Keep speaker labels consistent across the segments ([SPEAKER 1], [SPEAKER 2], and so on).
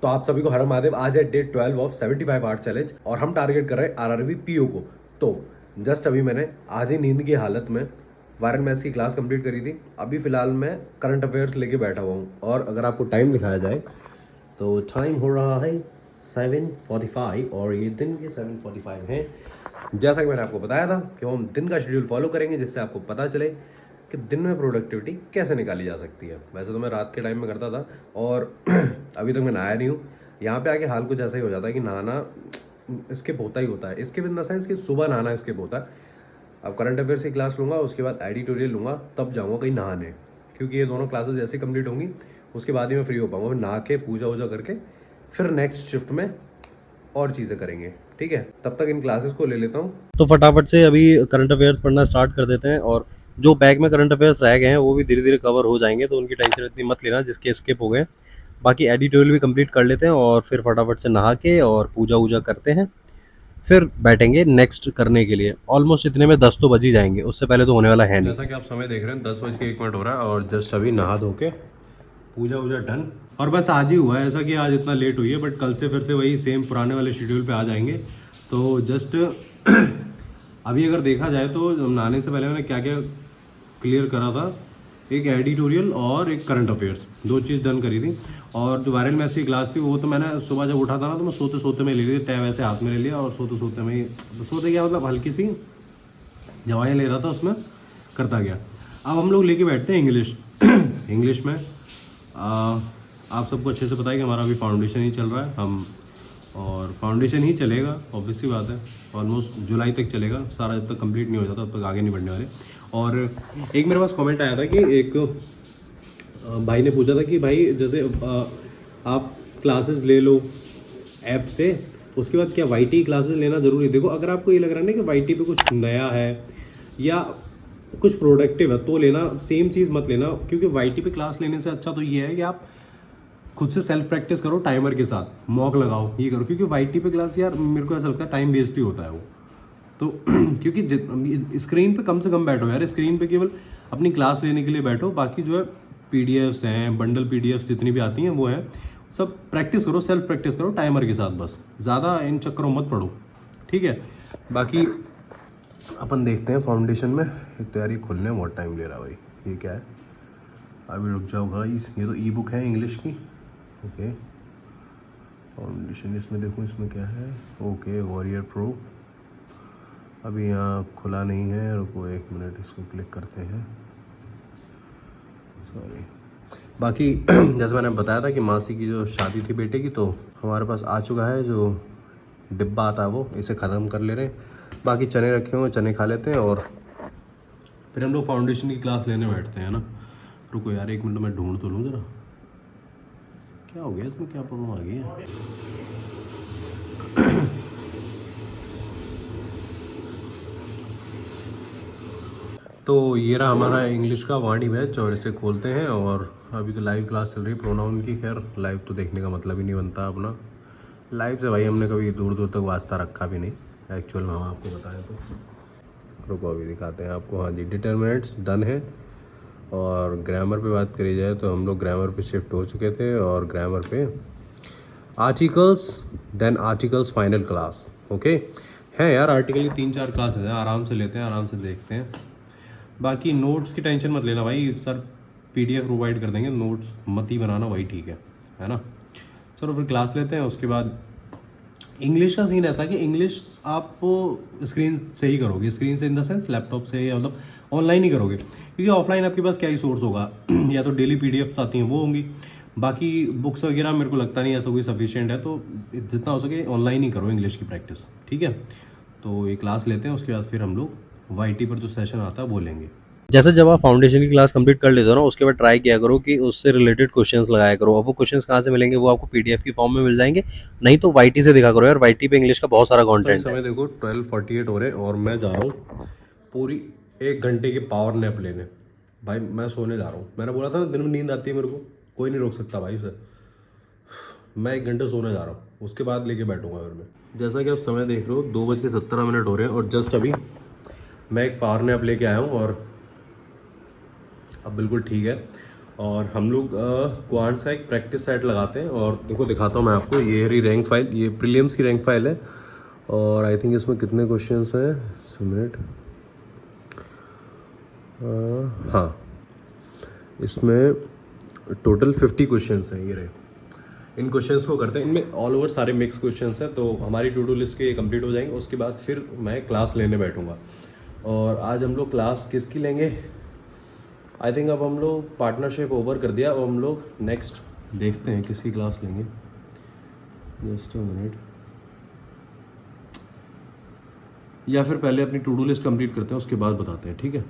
[SPEAKER 1] तो आप सभी को हर महादेव। आज है डे 12 ऑफ 75 आवर्स चैलेंज और हम टारगेट कर रहे हैं आरआरबी पीओ को। तो जस्ट अभी मैंने आधी नींद की हालत में वायरन मैथ्स की क्लास कंप्लीट करी थी। अभी फिलहाल मैं करंट अफेयर्स लेके बैठा हुआ हूँ और अगर आपको टाइम दिखाया जाए तो टाइम हो रहा है 7:45 और ये दिन के 7:45 हैं। जैसा कि मैंने आपको बताया था कि हम दिन का शेड्यूल फॉलो करेंगे जिससे आपको पता चले कि दिन में प्रोडक्टिविटी कैसे निकाली जा सकती है। वैसे तो मैं रात के टाइम में करता था और अभी तक मैं नहाया नहीं हूँ। यहाँ पे आके हाल कुछ ऐसा ही हो जाता है कि नहाना स्किप होता ही होता है। स्किप इन द सेंस कि सुबह नहाना स्किप होता है। अब करंट अफेयर्स की क्लास लूँगा, उसके बाद एडिटोरियल लूँगा, तब जाऊँगा कहीं नहाने, क्योंकि ये दोनों क्लासेस जैसे कंप्लीट होंगी उसके बाद ही मैं फ्री हो पाऊँगा। फिर नहा के पूजा वूजा करके फिर नेक्स्ट शिफ्ट में और चीज़ें करेंगे। ठीक है, तब तक इन क्लासेस को ले लेता हूँ।
[SPEAKER 2] तो फटाफट से अभी करंट अफेयर्स पढ़ना स्टार्ट कर देते हैं और जो बैग में करंट अफेयर्स रह गए हैं वो भी धीरे धीरे कवर हो जाएंगे, तो उनकी टेंशन इतनी मत लेना जिसके स्किप हो गए। बाकी एडिटोरियल भी कंप्लीट कर लेते हैं और फिर फटाफट से नहा के और पूजा वूजा करते हैं, फिर बैठेंगे नेक्स्ट करने के लिए। ऑलमोस्ट इतने में 10 तो बज ही जाएंगे, उससे पहले तो होने वाला है नहीं।
[SPEAKER 1] जैसा कि आप समय देख रहे हैं 10:01 हो रहा है और जस्ट अभी नहा धो के पूजा वूजा डन और बस आज ही हुआ है। ऐसा कि आज इतना लेट हुई है, बट कल से फिर से वही सेम पुराने वाले शेड्यूल पे आ जाएंगे। तो जस्ट अभी अगर देखा जाए तो नहाने से पहले मैंने क्या क्या क्लियर करा था, एक एडिटोरियल और एक करंट अफेयर्स, दो चीज़ डन करी थी। और जो वायरल मैथ्स की क्लास थी वो तो मैंने सुबह जब उठा था ना तो मैं सोते सोते में ले ली, टैब ऐसे हाथ में ले लिया और सोते सोते में सोते क्या मतलब हल्की सी दवाइयाँ ले रहा था, उसमें करता गया। अब हम लोग लेके बैठते हैं इंग्लिश। इंग्लिश में आप सबको अच्छे से पता है कि हमारा अभी फाउंडेशन ही चल रहा है हम, और फाउंडेशन ही चलेगा, ऑब्वियस सी बात है। ऑलमोस्ट जुलाई तक चलेगा सारा, जब तक कंप्लीट नहीं हो जाता तब तक आगे नहीं बढ़ने वाले। और एक मेरे पास कमेंट आया था कि एक भाई ने पूछा था कि भाई जैसे आप क्लासेस ले लो ऐप से, उसके बाद क्या वाईटी क्लासेस लेना ज़रूरी है? देखो, अगर आपको ये लग रहा है ना कि वाईटी पे कुछ नया है या कुछ प्रोडक्टिव है तो लेना, सेम चीज़ मत लेना। क्योंकि वाईटी पे क्लास लेने से अच्छा तो ये है कि आप खुद से सेल्फ प्रैक्टिस करो, टाइमर के साथ मॉक लगाओ, ये करो। क्योंकि वाईटी पे क्लास यार मेरे को ऐसा लगता है टाइम वेस्ट ही होता है वो तो। क्योंकि स्क्रीन पे कम से कम बैठो यार, स्क्रीन पे केवल अपनी क्लास लेने के लिए बैठो, बाकी जो है पीडीएफ्स हैं, बंडल पीडीएफ्स जितनी भी आती हैं वो हैं, सब प्रैक्टिस करो, सेल्फ प्रैक्टिस करो टाइमर के साथ, बस ज़्यादा इन चक्करों मत पढ़ो। ठीक है, बाकी अपन देखते हैं फाउंडेशन में। एक तैयारी खुलने में बहुत टाइम ले रहा है भाई। ये क्या है, अभी रुक जाओ गाइस, ये तो ई बुक है इंग्लिश की। ओके, फाउंडेशन इसमें देखूँ इसमें क्या है। ओके, वॉरियर प्रो अभी यहाँ खुला नहीं है, रुको 1 मिनट, इसको क्लिक करते हैं। सॉरी। बाकी जैसे मैंने बताया था कि मासी की जो शादी थी बेटे की, तो हमारे पास आ चुका है जो डिब्बा आता है, वो इसे ख़त्म कर ले रहे हैं। बाकी चने रखे हुए, चने खा लेते हैं और फिर हम लोग फाउंडेशन की क्लास लेने बैठते हैं ना। रुको यार 1 मिनट, मैं ढूंढ तो लूँ ज़रा, क्या हो गया इसमें, क्या प्रॉब्लम आ गई है। तो ये रहा हमारा इंग्लिश का वाणी बैच और इसे खोलते हैं। और अभी तो लाइव क्लास चल रही है प्रोनाउन की। खैर लाइव तो देखने का मतलब ही नहीं बनता अपना, लाइव से भाई हमने कभी दूर दूर तक वास्ता रखा भी नहीं एक्चुअल में, हम आपको बताएं तो। रुको अभी दिखाते हैं आपको। हाँ जी, डिटर्मिनेंट्स डन है। और ग्रामर पे बात करी जाए तो हम लोग ग्रामर पे शिफ्ट हो चुके थे और ग्रामर पे articles, then articles final class. Okay है यार, आर्टिकल की 3-4 क्लासेस हैं, आराम से लेते हैं, आराम से देखते हैं। बाकी नोट्स की टेंशन मत लेना भाई, सर पीडीएफ प्रोवाइड कर देंगे, नोट्स मत ही बनाना, वही ठीक है ना। चलो फिर क्लास लेते हैं। उसके बाद इंग्लिश का सीन ऐसा है कि इंग्लिश आप स्क्रीन से ही करोगे, स्क्रीन से इन द सेंस लैपटॉप से, या मतलब ऑनलाइन ही करोगे, क्योंकि ऑफलाइन आपके पास क्या ही सोर्स होगा। या तो डेली पीडीएफ्स आती हैं वो होंगी, बाकी बुक्स वगैरह मेरे को लगता नहीं ऐसा कोई सफिशिएंट है। तो जितना हो सके ऑनलाइन ही करो इंग्लिश की प्रैक्टिस। ठीक है, तो ये क्लास लेते हैं, उसके बाद फिर हम लोग वाईटी पर जो सेशन आता है वो लेंगे।
[SPEAKER 2] जैसे जब आप फाउंडेशन की क्लास कंप्लीट कर लेते हो ना, उसके बाद ट्राई किया करो कि उससे रिलेटेड क्वेश्चंस लगाया करो। अब वो क्वेश्चंस कहाँ से मिलेंगे, वो आपको पीडीएफ की फॉर्म में मिल जाएंगे, नहीं तो वाईटी से देखा करो यार, वाईटी पे इंग्लिश का बहुत सारा
[SPEAKER 1] तो इस
[SPEAKER 2] कंटेंट है।
[SPEAKER 1] समय देखो 12:48 हो रहे हैं और मैं जा रहा हूँ पूरी 1 घंटे की पावर नैप लेने। भाई मैं सोने जा रहा हूँ, मैंने बोला था ना दिन में नींद आती है मेरे को, कोई नहीं रोक सकता भाई उसे। मैं 1 घंटे सोने जा रहा हूँ, उसके बाद लेके बैठूंगा फिर मैं। जैसा कि आप समय देख रहे हो 2:17 हो रहे हैं और जस्ट अभी मैं एक पावर नैप लेके आया हूँ और अब बिल्कुल ठीक है। और हम लोग क्वांट्स का एक प्रैक्टिस सेट लगाते हैं और देखो दिखाता हूँ मैं आपको। ये रही रैंक फाइल, ये प्रीलिम्स की रैंक फाइल है और आई थिंक इसमें कितने क्वेश्चंस हैं, मिनट, हाँ इसमें टोटल 50 क्वेश्चंस हैं। ये रहे, इन क्वेश्चंस को करते हैं, इनमें ऑल ओवर सारे मिक्स क्वेश्चंस हैं। तो हमारी टू डू लिस्ट के कंप्लीट हो जाएंगे, उसके बाद फिर मैं क्लास लेने बैठूंगा। और आज हम लोग क्लास किसकी लेंगे, आई थिंक अब हम लोग पार्टनरशिप ओवर कर दिया, अब हम लोग नेक्स्ट देखते हैं किसकी क्लास लेंगे। जस्ट अ मिनट, या फिर पहले अपनी टू डू लिस्ट कंप्लीट करते हैं उसके बाद बताते हैं, ठीक है।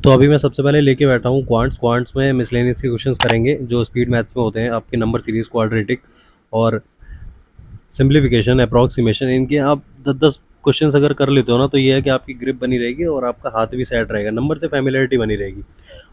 [SPEAKER 2] तो अभी मैं सबसे पहले लेके बैठा हूँ क्वांट्स में मिसलेनियस के क्वेश्चंस करेंगे जो स्पीड मैथ्स में होते हैं, आपके नंबर सीरीज, क्वाड्रेटिक और सिंप्लीफिकेशन, अप्रॉक्सीमेशन। इनके आप 10-10 क्वेश्चंस अगर कर लेते हो ना, तो ये है कि आपकी ग्रिप बनी रहेगी और आपका हाथ भी सेट रहेगा, नंबर से फैमिलियरिटी बनी रहेगी।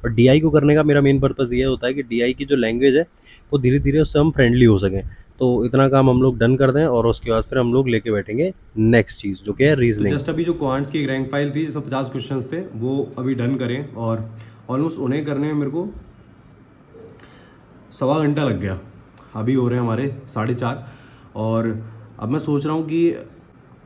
[SPEAKER 2] और डीआई को करने का मेरा मेन पर्पज़ ये होता है कि डीआई की जो लैंग्वेज है वो धीरे धीरे उससे हम फ्रेंडली हो सकें। तो इतना काम हम लोग डन कर दें और उसके बाद फिर हम लोग लेके बैठेंगे नेक्स्ट चीज़ जो कि है रीजनिंग।
[SPEAKER 1] जस्ट अभी जो क्वांट्स की रैंक फाइल थी जिसमें 50 क्वेश्चंस थे वो अभी डन करें और ऑलमोस्ट उन्हें करने में मेरे को 1.25 घंटा लग गया। अभी हो रहे हैं हमारे 4:30 और अब मैं सोच रहा हूँ कि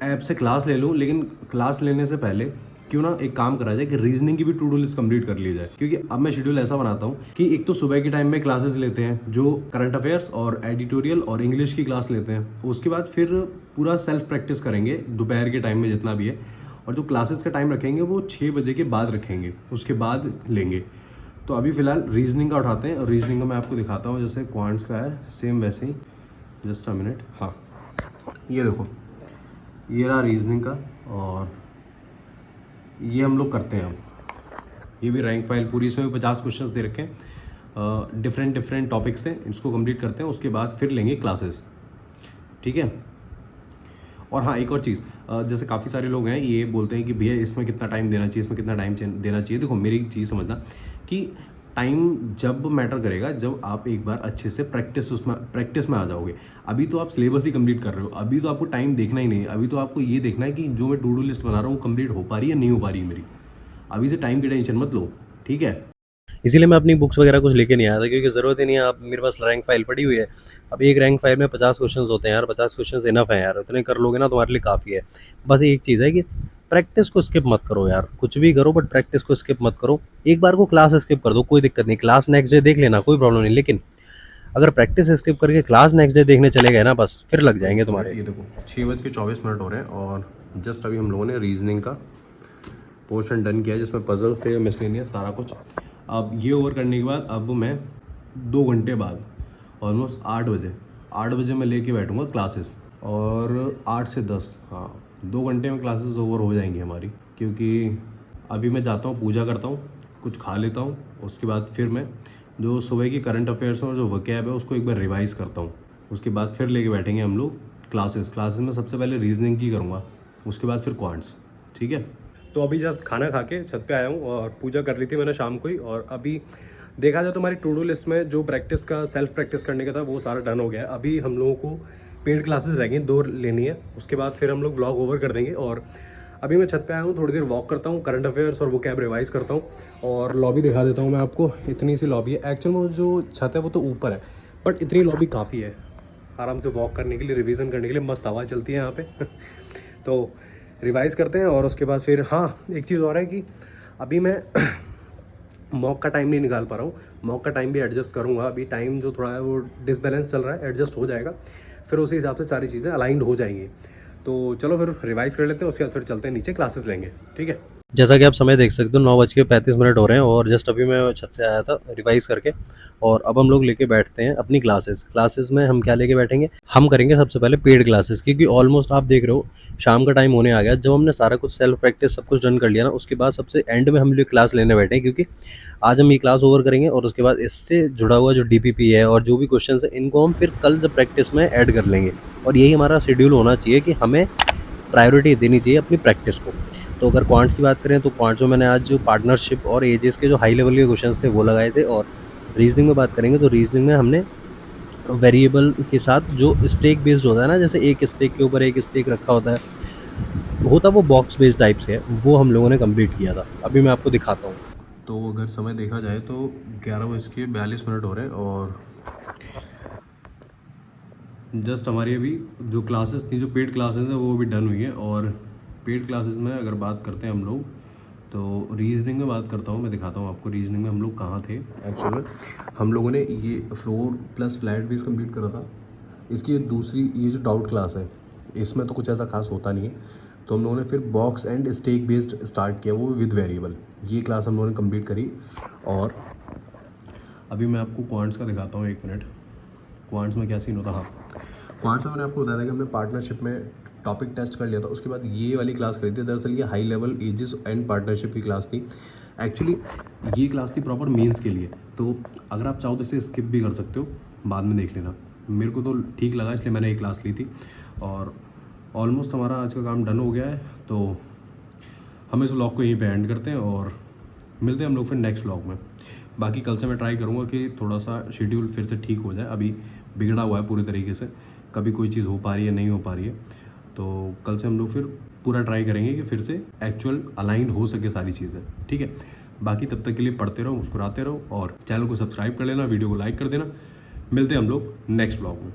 [SPEAKER 1] ऐप से क्लास ले लूँ, लेकिन क्लास लेने से पहले क्यों ना एक काम करा जाए कि रीजनिंग की भी टू डू लिस्ट कंप्लीट कर ली जाए। क्योंकि अब मैं शेड्यूल ऐसा बनाता हूँ कि एक तो सुबह के टाइम में क्लासेस लेते हैं जो करंट अफेयर्स और एडिटोरियल और इंग्लिश की क्लास लेते हैं, उसके बाद फिर पूरा सेल्फ प्रैक्टिस करेंगे दोपहर के टाइम में जितना भी है। और जो क्लासेस का टाइम रखेंगे वो 6 बजे के बाद रखेंगे, उसके बाद लेंगे। तो अभी फ़िलहाल रीजनिंग का उठाते हैं और रीजनिंग का मैं आपको दिखाता हूँ जैसे क्वांट्स का है सेम वैसे ही। जस्ट अ मिनट, हाँ ये देखो, ये रहा रीजनिंग का और ये हम लोग करते हैं। अब ये भी रैंक फाइल पूरी, इसमें भी 50 क्वेश्चंस दे रखे हैं डिफरेंट टॉपिक से, इसको कंप्लीट करते हैं उसके बाद फिर लेंगे क्लासेस, ठीक है। और हाँ एक और चीज़, जैसे काफ़ी सारे लोग हैं ये बोलते हैं कि भैया इसमें कितना टाइम देना चाहिए, इसमें कितना टाइम देना चाहिए। देखो मेरी एक चीज़ समझना कि टाइम जब मैटर करेगा जब आप एक बार अच्छे से प्रैक्टिस में आ जाओगे। अभी तो आप सिलेबस ही कंप्लीट कर रहे हो, अभी तो आपको टाइम देखना ही नहीं है। अभी तो आपको ये देखना है कि जो मैं टू डू लिस्ट बना रहा हूँ कंप्लीट हो पा रही है नहीं हो पा रही है मेरी। अभी से टाइम की टेंशन मत लो, ठीक है।
[SPEAKER 2] इसीलिए मैं अपनी बुक्स वगैरह कुछ लेके नहीं आया था, क्योंकि ज़रूरत ही नहीं है। आप, मेरे पास रैंक फाइल पड़ी हुई है। अब एक रैंक फाइल में 50 क्वेश्चंस होते हैं यार, 50 क्वेश्चंस इनफ है यार, उतने कर लोगे ना तुम्हारे लिए काफ़ी है। बस एक चीज़ है कि प्रैक्टिस को स्किप मत करो यार, कुछ भी करो बट प्रैक्टिस को स्किप मत करो। एक बार को क्लास स्किप कर दो, कोई दिक्कत नहीं, क्लास नेक्स्ट डे देख लेना, कोई प्रॉब्लम नहीं। लेकिन अगर प्रैक्टिस स्किप करके क्लास नेक्स्ट डे देखने चले गए ना, बस फिर लग जाएंगे तुम्हारे।
[SPEAKER 1] ये देखो 6:24 हो रहे हैं और जस्ट अभी हम लोगों ने रीजनिंग का पोर्शन डन किया जिसमें पजल्स थे, मिसलेनियस सारा कुछ। अब ये ओवर करने के बाद अब मैं 2 घंटे बाद ऑलमोस्ट 8 बजे मैं लेके बैठूंगा क्लासेस और 8 से 10, हाँ 2 घंटे में क्लासेस ओवर हो जाएंगी हमारी। क्योंकि अभी मैं जाता हूँ, पूजा करता हूँ, कुछ खा लेता हूँ, उसके बाद फिर मैं जो सुबह की करंट अफेयर्स और जो वोकैब है उसको एक बार रिवाइज़ करता हूँ। उसके बाद फिर लेके बैठेंगे हम लोग क्लासेस में सबसे पहले रीजनिंग की करूँगा, उसके बाद फिर क्वांट्स, ठीक है। तो अभी जस्ट खाना खा के छत पे आया हूँ और पूजा कर ली थी मैंने शाम को ही। और अभी देखा जाए तो हमारी टू डू लिस्ट में जो प्रैक्टिस का, सेल्फ प्रैक्टिस करने का था वो सारा डन हो गया है। अभी हम लोगों को पेड क्लासेस रह गई 2 लेनी है, उसके बाद फिर हम लोग व्लॉग ओवर कर देंगे। और अभी मैं छत पे आया हूँ, थोड़ी देर वॉक करता हूँ, करंट अफेयर्स और वो कैब रिवाइज़ करता हूँ और लॉबी दिखा देता हूँ मैं आपको। इतनी सी लॉबी है, एक्चुअल में जो छत है वो तो ऊपर है बट इतनी लॉबी काफ़ी है आराम से वॉक करने के लिए, रिवीजन करने के लिए। मस्त हवा चलती है यहाँ पे तो रिवाइज़ करते हैं और उसके बाद फिर हाँ एक चीज़ और है कि अभी मैं मॉक का टाइम नहीं निकाल पा रहा हूँ। मॉक का टाइम भी एडजस्ट करूँगा, अभी टाइम जो थोड़ा है वो डिसबैलेंस चल रहा है, एडजस्ट हो जाएगा, फिर उसी हिसाब से सारी चीज़ें अलाइंड हो जाएंगी। तो चलो फिर रिवाइज़ कर लेते हैं, उसके बाद फिर चलते हैं नीचे, क्लासेस लेंगे, ठीक है।
[SPEAKER 2] जैसा कि आप समय देख सकते हो 9:35 हो रहे हैं और जस्ट अभी मैं छत से आया था रिवाइज़ करके। और अब हम लोग लेके बैठते हैं अपनी क्लासेस में हम क्या लेके बैठेंगे, हम करेंगे सबसे पहले पेड क्लासेस, क्योंकि ऑलमोस्ट आप देख रहे हो शाम का टाइम होने आ गया। जब हमने सारा कुछ सेल्फ प्रैक्टिस सब कुछ डन कर लिया ना, उसके बाद सबसे एंड में हम लोग क्लास लेने बैठे हैं, क्योंकि आज हम ये क्लास ओवर करेंगे और उसके बाद इससे जुड़ा हुआ जो DPP है और जो भी क्वेश्चन है इनको हम फिर कल जब प्रैक्टिस में ऐड कर लेंगे। और यही हमारा शेड्यूल होना चाहिए कि हमें प्रायोरिटी देनी चाहिए अपनी प्रैक्टिस को। तो अगर क्वांट्स की बात करें तो क्वांट्स में मैंने आज जो पार्टनरशिप और एजेस के जो हाई लेवल के क्वेश्चंस थे वो लगाए थे। और रीजनिंग में बात करेंगे तो रीजनिंग में हमने वेरिएबल के साथ जो स्टेक बेस्ड होता है ना, जैसे एक स्टेक के ऊपर एक स्टेक रखा होता वो बॉक्स बेस्ड टाइप से है, वो हम लोगों ने कंप्लीट किया था। अभी मैं आपको दिखाता हूँ।
[SPEAKER 1] तो अगर समय देखा जाए तो 11:42 हो रहे हैं और जस्ट हमारी अभी जो क्लासेस थी, जो पेड क्लासेस हैं वो भी डन हुई है। और पेड क्लासेस में अगर बात करते हैं हम लोग, तो रीजनिंग में बात करता हूँ, मैं दिखाता हूँ आपको रीजनिंग में हम लोग कहाँ थे। एक्चुअल में हम लोगों ने ये floor plus flat base complete करा था। इसकी दूसरी ये जो डाउट क्लास है, इसमें तो कुछ ऐसा खास होता नहीं है, तो हम लोगों ने फिर box and stack based start किया, वो विद वेरिएबल। ये क्लास हम लोगों ने कंप्लीट करी। और अभी मैं आपको क्वांट्स का दिखाता हूँ, 1 मिनट। क्वांट्स में क्या सीन होता। हाँ, क्वांट्स में मैंने आपको बताया था कि हमने पार्टनरशिप में टॉपिक टेस्ट कर लिया था। उसके बाद ये वाली क्लास करी थी। दरअसल ये high level edges and partnership की क्लास थी। एक्चुअली ये क्लास थी प्रॉपर मेंस के लिए, तो अगर आप चाहो तो इसे स्किप भी कर सकते हो, बाद में देख लेना। मेरे को तो ठीक लगा, इसलिए मैंने ये क्लास ली थी। और ऑलमोस्ट हमारा आज का काम डन हो गया है, तो हम इस व्लॉग को यहीं पे एंड करते हैं और मिलते हैं हम लोग फिर नेक्स्ट व्लॉग में। बाकी कल से मैं ट्राई करूँगा कि थोड़ा सा शेड्यूल फिर से ठीक हो जाए। अभी बिगड़ा हुआ है पूरी तरीके से, कभी कोई चीज़ हो पा रही है, नहीं हो पा रही है। तो कल से हम लोग फिर पूरा ट्राई करेंगे कि फिर से एक्चुअल अलाइंड हो सके सारी चीज़ें, ठीक है। बाकी तब तक के लिए पढ़ते रहो, मुस्कुराते रहो और चैनल को सब्सक्राइब कर लेना, वीडियो को लाइक कर देना। मिलते हैं हम लोग नेक्स्ट व्लॉग में।